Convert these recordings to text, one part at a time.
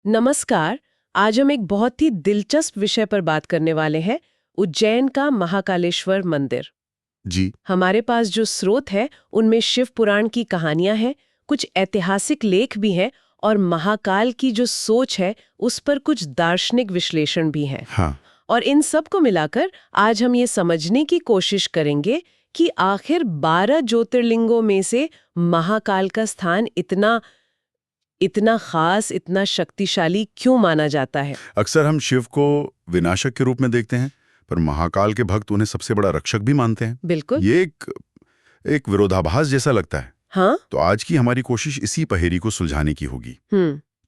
नमस्कार। आज हम एक बहुत ही दिलचस्प विषय पर बात करने वाले हैं, उज्जैन का महाकालेश्वर मंदिर। जी। हमारे पास जो स्रोत है उनमें शिव पुराण की कहानियां हैं, कुछ ऐतिहासिक लेख भी हैं और महाकाल की जो सोच है उस पर कुछ दार्शनिक विश्लेषण भी हैं। हाँ। और इन सब को मिलाकर आज हम ये समझने की कोशिश करेंगे कि आखिर 12 ज्योतिर्लिंगों में से महाकाल का स्थान इतना इतना खास, इतना शक्तिशाली क्यों माना जाता है। अक्सर हम शिव को विनाशक के रूप में देखते हैं, पर महाकाल के भक्त उन्हें सबसे बड़ा रक्षक भी मानते हैं। बिल्कुल। ये एक विरोधाभास जैसा लगता है। हाँ। तो आज की हमारी कोशिश इसी पहेली को सुलझाने की होगी।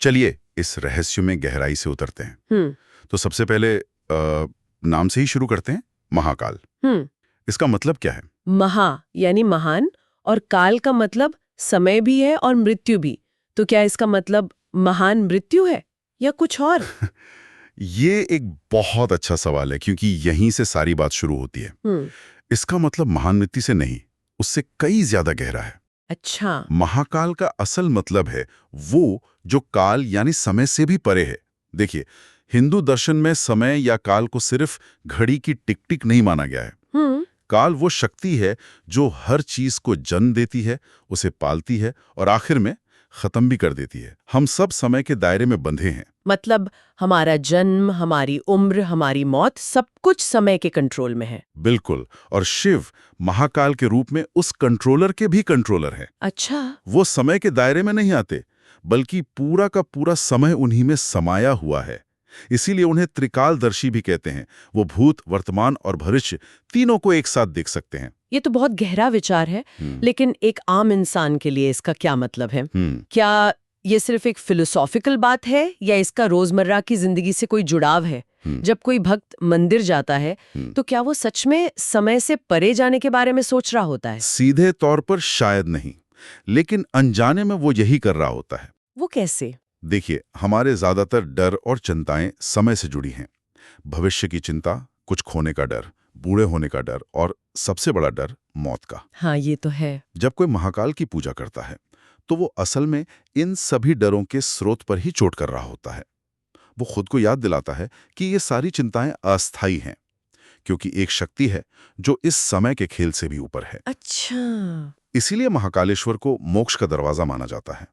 चलिए इस रहस्य में गहराई से उतरते हैं। तो सबसे पहले नाम से ही शुरू करते हैं, महाकाल। इसका मतलब क्या है? महा यानी महान और काल का मतलब समय भी है और मृत्यु भी। तो क्या इसका मतलब महान मृत्यु है या कुछ और? ये एक बहुत अच्छा सवाल है, क्योंकि यहीं से सारी बात शुरू होती है। इसका मतलब महान मृत्यु से नहीं, उससे कई ज्यादा गहरा है। अच्छा। महाकाल का असल मतलब है वो जो काल यानी समय से भी परे है। देखिए, हिंदू दर्शन में समय या काल को सिर्फ घड़ी की टिक टिक नहीं माना गया है। काल वो शक्ति है जो हर चीज को जन्म देती है, उसे पालती है और आखिर में खत्म भी कर देती है। हम सब समय के दायरे में बंधे हैं। मतलब हमारा जन्म, हमारी उम्र, हमारी मौत, सब कुछ समय के कंट्रोल में है। बिल्कुल। और शिव महाकाल के रूप में उस कंट्रोलर के भी कंट्रोलर हैं। अच्छा। वो समय के दायरे में नहीं आते, बल्कि पूरा का पूरा समय उन्हीं में समाया हुआ है। इसीलिए उन्हें त्रिकालदर्शी भी कहते हैं। वो भूत, वर्तमान और भविष्य तीनों को एक साथ देख सकते हैं। ये तो बहुत गहरा विचार है, लेकिन एक आम इंसान के लिए इसका क्या मतलब है? क्या ये सिर्फ एक फिलोसॉफिकल बात है या इसका रोजमर्रा की जिंदगी से कोई जुड़ाव है? जब कोई भक्त मंदिर जाता है तो क्या वो सच में समय से परे जाने के बारे में सोच रहा होता है? सीधे तौर पर शायद नहीं, लेकिन अनजाने में वो यही कर रहा होता है। वो कैसे? देखिए, हमारे ज्यादातर डर और चिंताएं समय से जुड़ी हैं। भविष्य की चिंता, कुछ खोने का डर, बूढ़े होने का डर और सबसे बड़ा डर मौत का। हाँ, ये तो है। जब कोई महाकाल की पूजा करता है तो वो असल में इन सभी डरों के स्रोत पर ही चोट कर रहा होता है। वो खुद को याद दिलाता है कि ये सारी चिंताएं अस्थायी हैं, क्योंकि एक शक्ति है जो इस समय के खेल से भी ऊपर है। अच्छा। इसीलिए महाकालेश्वर को मोक्ष का दरवाजा माना जाता है।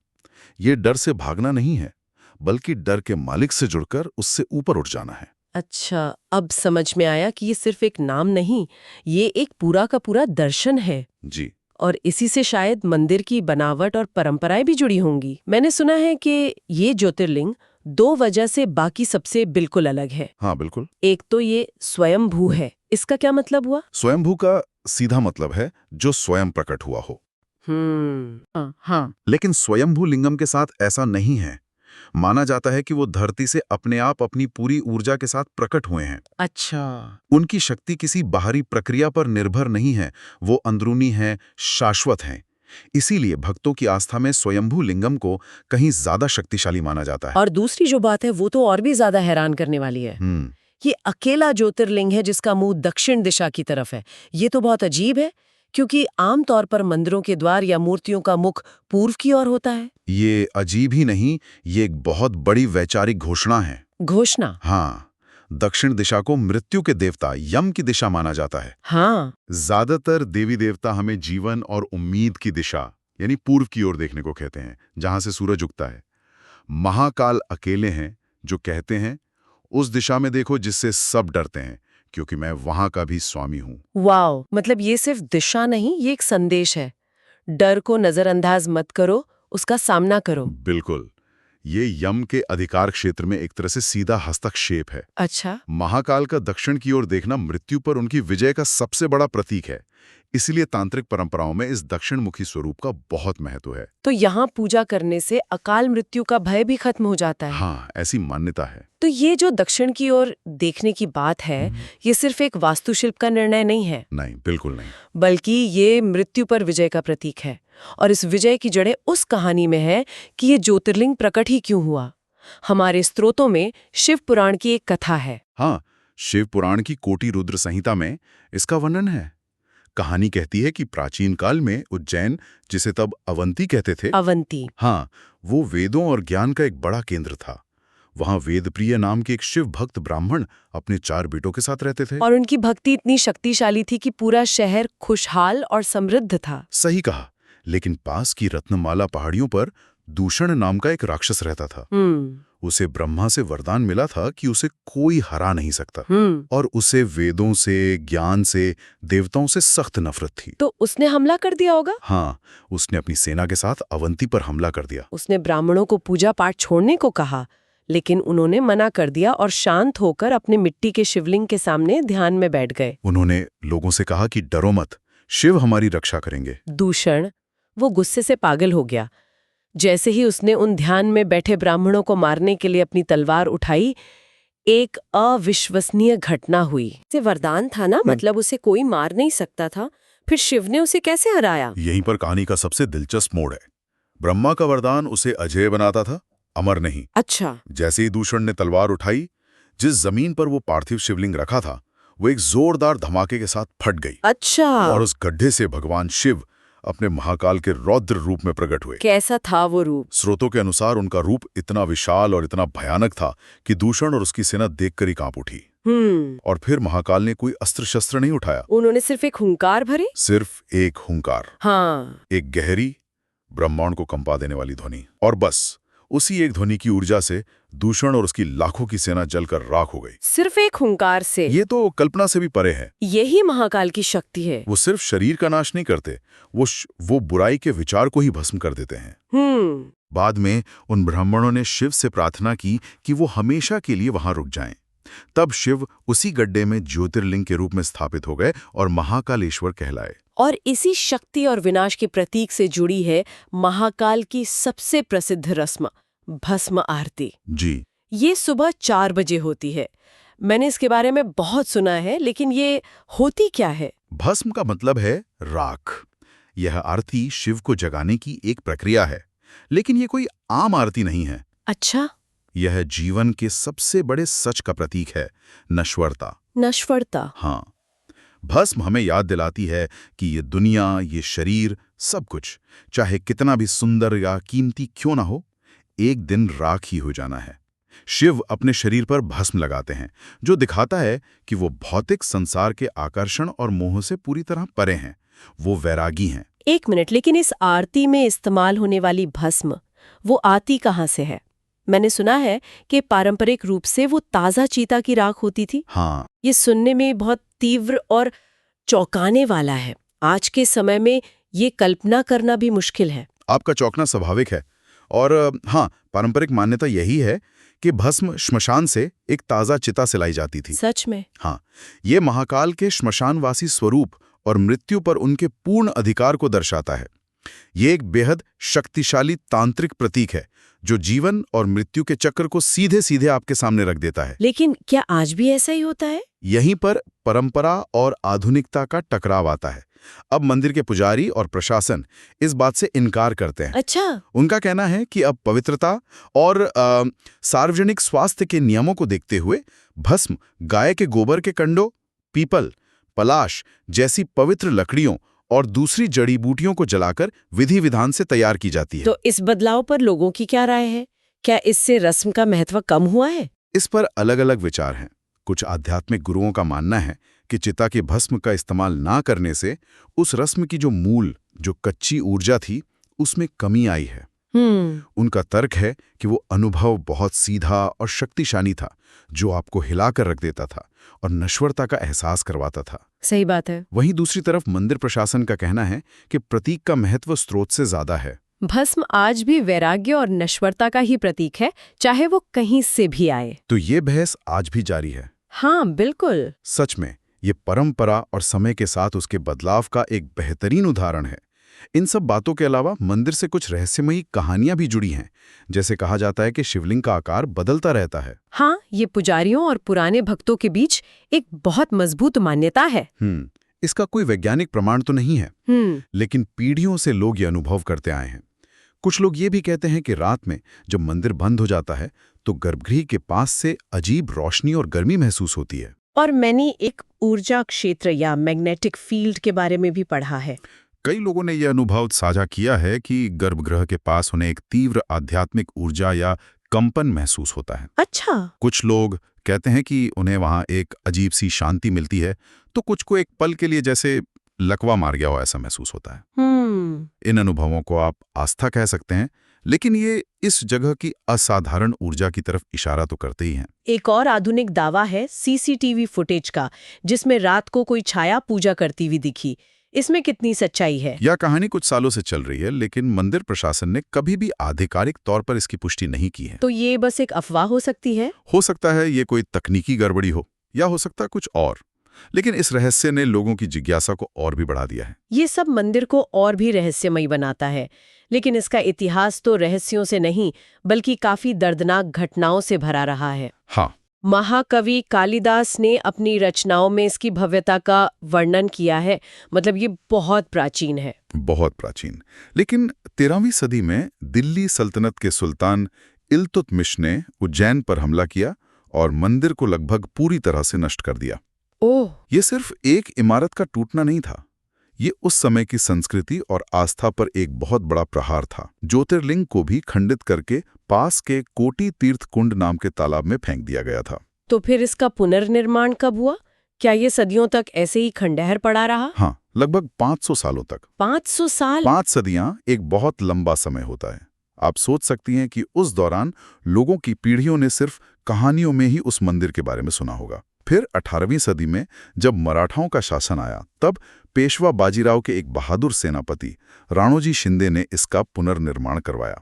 ये डर से भागना नहीं है, बल्कि डर के मालिक से जुड़कर उससे ऊपर उठ जाना है। अच्छा, अब समझ में आया कि ये सिर्फ एक नाम नहीं, ये एक पूरा का पूरा दर्शन है। जी। और इसी से शायद मंदिर की बनावट और परंपराएं भी जुड़ी होंगी। मैंने सुना है कि ये ज्योतिर्लिंग दो वजह से बाकी सबसे बिल्कुल अलग है। हाँ, बिल्कुल। एक तो ये स्वयंभू है। इसका क्या मतलब हुआ? स्वयंभू का सीधा मतलब है जो स्वयं प्रकट हुआ हो। हाँ। लेकिन स्वयंभू लिंगम के साथ ऐसा नहीं है। माना जाता है कि वो धरती से अपने आप अपनी पूरी ऊर्जा के साथ प्रकट हुए हैं। अच्छा। उनकी शक्ति किसी बाहरी प्रक्रिया पर निर्भर नहीं है, वो अंदरूनी है, शाश्वत है। इसीलिए भक्तों की आस्था में स्वयंभू लिंगम को कहीं ज्यादा शक्तिशाली माना जाता है। और दूसरी जो बात है वो तो और भी ज्यादा हैरान करने वाली है। ये अकेला ज्योतिर्लिंग है जिसका मुंह दक्षिण दिशा की तरफ है। ये तो बहुत अजीब है, क्योंकि आमतौर पर मंदिरों के द्वार या मूर्तियों का मुख पूर्व की ओर होता है। ये अजीब ही नहीं, ये एक बहुत बड़ी वैचारिक घोषणा है। घोषणा? हाँ। दक्षिण दिशा को मृत्यु के देवता यम की दिशा माना जाता है। हाँ। ज्यादातर देवी देवता हमें जीवन और उम्मीद की दिशा यानी पूर्व की ओर देखने को कहते हैं, जहां से सूरज उगता है। महाकाल अकेले हैं जो कहते हैं उस दिशा में देखो जिससे सब डरते हैं, क्योंकि मैं वहां का भी स्वामी हूं। वाओ, मतलब ये सिर्फ दिशा नहीं, ये एक संदेश है। डर को नजरअंदाज मत करो, उसका सामना करो। बिल्कुल। ये यम के अधिकार क्षेत्र में एक तरह से सीधा हस्तक्षेप है। अच्छा। महाकाल का दक्षिण की ओर देखना मृत्यु पर उनकी विजय का सबसे बड़ा प्रतीक है। इसलिए तांत्रिक परंपराओं में इस दक्षिणमुखी स्वरूप का बहुत महत्व है। तो यहाँ पूजा करने से अकाल मृत्यु का भय भी खत्म हो जाता है। हाँ, ऐसी मान्यता है। तो ये जो दक्षिण की ओर देखने की बात है, ये सिर्फ एक वास्तुशिल्प का निर्णय नहीं है। नहीं, बिल्कुल नहीं। बल्कि ये मृत्यु पर विजय का प्रतीक है। और इस विजय की जड़ें उस कहानी में है कि ये ज्योतिर्लिंग प्रकट ही क्यों हुआ। हमारे स्त्रोतों में शिव पुराण की एक कथा है। हाँ, शिव पुराण की कोटि रुद्र संहिता में इसका वर्णन है। कहानी कहती है कि प्राचीन काल में उज्जैन, जिसे तब अवंती कहते थे, अवंती। हाँ, वो वेदों और ज्ञान का एक बड़ा केंद्र था। वहां वेदप्रिय नाम के एक शिव भक्त ब्राह्मण अपने 4 बेटों के साथ रहते थे। और उनकी भक्ति इतनी शक्तिशाली थी कि पूरा शहर खुशहाल और समृद्ध था। सही कहा। लेकिन पास की रत्नमाला पहाड़ियों पर दूषण नाम का एक राक्षस रहता था। उसे ब्रह्मा से वरदान मिला था कि उसे कोई हरा नहीं सकता। और उसे वेदों से, ज्ञान से, देवताओं से सख्त नफरत थी। तो उसने हमला कर दिया होगा? हाँ, उसने अपनी सेना के साथ अवंती पर हमला कर दिया। उसने ब्राह्मणों को पूजा पाठ छोड़ने को कहा, लेकिन उन्होंने मना कर दिया और शांत होकर अपने मिट्टी के शिवलिंग के सामने ध्यान में बैठ गए। उन्होंने लोगों से कहा कि डरो मत, शिव हमारी रक्षा करेंगे। दूषण वो गुस्से से पागल हो गया। जैसे ही उसने उन ध्यान में बैठे ब्राह्मणों को मारने के लिए अपनी तलवार उठाई, एक अविश्वसनीय घटना हुई। से वरदान था ना, मतलब उसे कोई मार नहीं सकता था, फिर शिव ने उसे कैसे हराया? यहीं पर कहानी का सबसे दिलचस्प मोड़ है। ब्रह्मा का वरदान उसे अजेय बनाता था, अमर नहीं। अच्छा। जैसे ही दूषण ने तलवार उठाई, जिस जमीन पर वो पार्थिव शिवलिंग रखा था, वो एक जोरदार धमाके के साथ फट गई। अच्छा। और उस गड्ढे से भगवान शिव अपने महाकाल के रौद्र रूप में प्रकट हुए। कैसा था वो रूप? स्रोतों के अनुसार उनका रूप इतना विशाल और इतना भयानक था कि दूषण और उसकी सेना देखकर ही कांप उठी। और फिर महाकाल ने कोई अस्त्र शस्त्र नहीं उठाया। उन्होंने सिर्फ एक हुंकार भरी? सिर्फ एक हुंकार। हाँ। एक गहरी, ब्रह्मांड को कंपा देने वाली ध्वनि। और बस उसी एक ध्वनि की ऊर्जा से दूषण और उसकी लाखों की सेना जलकर राख हो गई। सिर्फ एक हुंकार से? ये तो कल्पना से भी परे है। यही महाकाल की शक्ति है। वो सिर्फ शरीर का नाश नहीं करते, वो बुराई के विचार को ही भस्म कर देते हैं। बाद में उन ब्राह्मणों ने शिव से प्रार्थना की कि वो हमेशा के लिए वहां रुक जाएं। तब शिव उसी गड्ढे में ज्योतिर्लिंग के रूप में स्थापित हो गए और महाकालेश्वर कहलाए। और इसी शक्ति और विनाश के प्रतीक से जुड़ी है महाकाल की सबसे प्रसिद्ध रस्म, भस्म आरती। जी। ये सुबह 4 बजे होती है। मैंने इसके बारे में बहुत सुना है, लेकिन ये होती क्या है? भस्म का मतलब है राख। यह आरती शिव को जगाने की एक प्रक्रिया है, लेकिन ये कोई आम आरती नहीं है। अच्छा। यह जीवन के सबसे बड़े सच का प्रतीक है, नश्वरता। नश्वरता? हाँ। भस्म हमें याद दिलाती है कि ये दुनिया, ये शरीर, सब कुछ, चाहे कितना भी सुंदर या कीमती क्यों ना हो, एक दिन राख ही हो जाना है। शिव अपने शरीर पर भस्म लगाते हैं, जो दिखाता है कि वो भौतिक संसार के आकर्षण और मोह से पूरी तरह परे हैं। वो वैरागी हैं। 1 मिनट, लेकिन इस आरती में इस्तेमाल होने वाली भस्म, वो आती कहाँ से है? मैंने सुना है कि पारंपरिक रूप से वो ताज़ा चीता की राख होती थी। हाँ। ये सुनने में बहुत तीव्र और चौंकाने वाला है। आज के समय में ये कल्पना करना भी मुश्किल है। आपका चौंकना स्वाभाविक है। और हाँ, पारंपरिक मान्यता यही है कि भस्म श्मशान से एक ताज़ा चिता से लाई जाती थी। सच में? हाँ, ये महाकाल के श्मशानवासी स्वरूप और मृत्यु पर उनके पूर्ण अधिकार को दर्शाता है। ये एक बेहद शक्तिशाली तांत्रिक प्रतीक है, जो जीवन और मृत्यु के चक्र को सीधे सीधे आपके सामने रख देता है। लेकिन क्या आज भी ऐसा ही होता है? यहीं पर परंपरा और आधुनिकता का टकराव आता है। अब मंदिर के पुजारी और प्रशासन इस बात से इनकार करते हैं। अच्छा। उनका कहना है कि अब पवित्रता और सार्वजनिक स्वास्थ्य के नियमों को देखते हुए भस्म गाय के गोबर के कंडों, पीपल, पलाश जैसी पवित्र लकड़ियों और दूसरी जड़ी बूटियों को जलाकर विधि विधान से तैयार की जाती है। तो इस बदलाव पर लोगों की क्या राय है? क्या इससे रस्म का महत्व कम हुआ है? इस पर अलग अलग विचार हैं। कुछ आध्यात्मिक गुरुओं का मानना है कि चिता के भस्म का इस्तेमाल ना करने से उस रस्म की जो कच्ची ऊर्जा थी, उसमें कमी आई है। उनका तर्क है कि वो अनुभव बहुत सीधा और शक्तिशाली था, जो आपको हिलाकर रख देता था और नश्वरता का एहसास करवाता था। सही बात है। वहीं दूसरी तरफ मंदिर प्रशासन का कहना है कि प्रतीक का महत्व स्रोत से ज्यादा है। भस्म आज भी वैराग्य और नश्वरता का ही प्रतीक है, चाहे वो कहीं से भी आए। तो ये बहस आज भी जारी है। हाँ, बिल्कुल। सच में ये परंपरा और समय के साथ उसके बदलाव का एक बेहतरीन उदाहरण है। इन सब बातों के अलावा मंदिर से कुछ रहस्यमयी कहानियां भी जुड़ी हैं। जैसे कहा जाता है कि शिवलिंग का आकार बदलता रहता है। हाँ, ये पुजारियों और पुराने भक्तों के बीच एक बहुत मजबूत मान्यता है। इसका कोई वैज्ञानिक प्रमाण तो नहीं है, लेकिन पीढ़ियों से लोग ये अनुभव करते आए हैं। कुछ लोग ये भी कहते हैं कि रात में जब मंदिर बंद हो जाता है तो गर्भगृह के पास से अजीब रोशनी और गर्मी महसूस होती है। और मैंने एक ऊर्जा क्षेत्र या मैग्नेटिक फील्ड के बारे में भी पढ़ा है। कई लोगों ने यह अनुभव साझा किया है कि गर्भगृह के पास उन्हें एक तीव्र आध्यात्मिक ऊर्जा या कंपन महसूस होता है। अच्छा। कुछ लोग कहते हैं कि उन्हें वहां एक अजीब सी शांति मिलती है, तो कुछ को एक पल के लिए जैसे लकवा मार गया हो ऐसा महसूस होता है। इन अनुभवों को आप आस्था कह सकते हैं, लेकिन ये इस जगह की असाधारण ऊर्जा की तरफ इशारा तो करते ही हैं। एक और आधुनिक दावा है सीसीटीवी फुटेज का, जिसमें रात को कोई छाया पूजा करती हुई दिखी। इसमें कितनी सच्चाई है? यह कहानी कुछ सालों से चल रही है, लेकिन मंदिर प्रशासन ने कभी भी आधिकारिक तौर पर इसकी पुष्टि नहीं की है। तो ये बस एक अफवाह हो सकती है? हो सकता है ये कोई तकनीकी गड़बड़ी हो, या हो सकता है कुछ और, लेकिन इस रहस्य ने लोगों की जिज्ञासा को और भी बढ़ा दिया है। ये सब मंदिर को और भी रहस्यमयी बनाता है, लेकिन इसका इतिहास तो रहस्यों से नहीं बल्कि काफी दर्दनाक घटनाओं से भरा रहा है। हाँ, महाकवि कालिदास ने अपनी रचनाओं में इसकी भव्यता का वर्णन किया है। मतलब ये बहुत प्राचीन है। बहुत प्राचीन। लेकिन 13वीं सदी में दिल्ली सल्तनत के सुल्तान इल्तुतमिश ने उज्जैन पर हमला किया और मंदिर को लगभग पूरी तरह से नष्ट कर दिया। ओह! ये सिर्फ एक इमारत का टूटना नहीं था, ये उस समय की संस्कृति और आस्था पर एक बहुत बड़ा प्रहार था। ज्योतिर्लिंग को भी खंडित करके पास के कोटि तीर्थ कुंड नाम के तालाब में फेंक दिया गया था। तो फिर इसका पुनर्निर्माण कब हुआ? क्या ये सदियों तक ऐसे ही खंडहर पड़ा रहा? हाँ, लगभग 500 सालों तक। 500 साल? 5 सदियां एक बहुत लंबा समय होता है। आप सोच सकती हैं कि उस दौरान लोगों की पीढ़ियों ने सिर्फ कहानियों में ही उस मंदिर के बारे में सुना होगा। फिर 18वीं सदी में जब मराठाओं का शासन आया, तब पेशवा बाजीराव के एक बहादुर सेनापति राणोजी शिंदे ने इसका पुनर्निर्माण करवाया।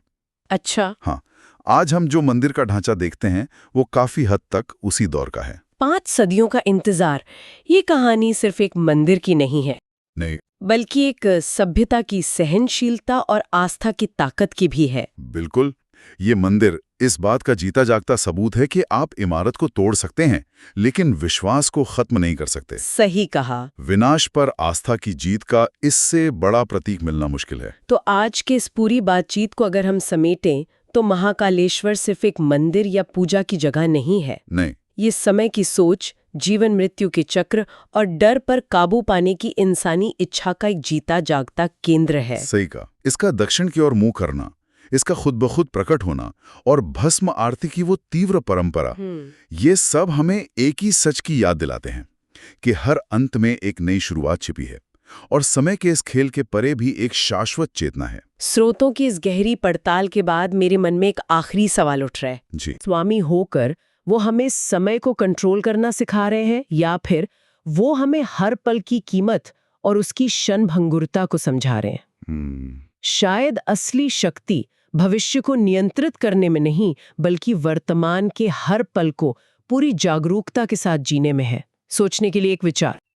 अच्छा। हाँ, आज हम जो मंदिर का ढांचा देखते हैं वो काफी हद तक उसी दौर का है। 5 सदियों का इंतजार। ये कहानी सिर्फ एक मंदिर की नहीं है, नहीं, बल्कि एक सभ्यता की सहनशीलता और आस्था की ताकत की भी है। बिल्कुल। ये मंदिर इस बात का जीता जागता सबूत है कि आप इमारत को तोड़ सकते हैं, लेकिन विश्वास को खत्म नहीं कर सकते। सही कहा। विनाश पर आस्था की जीत का इससे बड़ा प्रतीक मिलना मुश्किल है। तो आज के इस पूरी बातचीत को अगर हम समेटें, तो महाकालेश्वर सिर्फ एक मंदिर या पूजा की जगह नहीं है। नहीं, ये समय की सोच, जीवन मृत्यु के चक्र और डर पर काबू पाने की इंसानी इच्छा का एक जीता जागता केंद्र है। सही कहा। इसका दक्षिण की ओर मुंह करना, इसका खुद ब खुद प्रकट होना और भस्म आरती की वो तीव्र परंपरा, ये सब हमें एक ही सच की याद दिलाते हैं कि हर अंत में एक नई शुरुआत छिपी है और समय के इस खेल के परे भी एक शाश्वत चेतना है। स्रोतों की इस गहरी पड़ताल के बाद मेरे मन में एक आखिरी सवाल उठ रहा है। जी, स्वामी होकर वो हमें समय को कंट्रोल करना सिखा रहे हैं, या फिर वो हमें हर पल की कीमत और उसकी क्षणभंगुरता को समझा रहे हैं? शायद असली शक्ति भविष्य को नियंत्रित करने में नहीं, बल्कि वर्तमान के हर पल को पूरी जागरूकता के साथ जीने में है। सोचने के लिए एक विचार।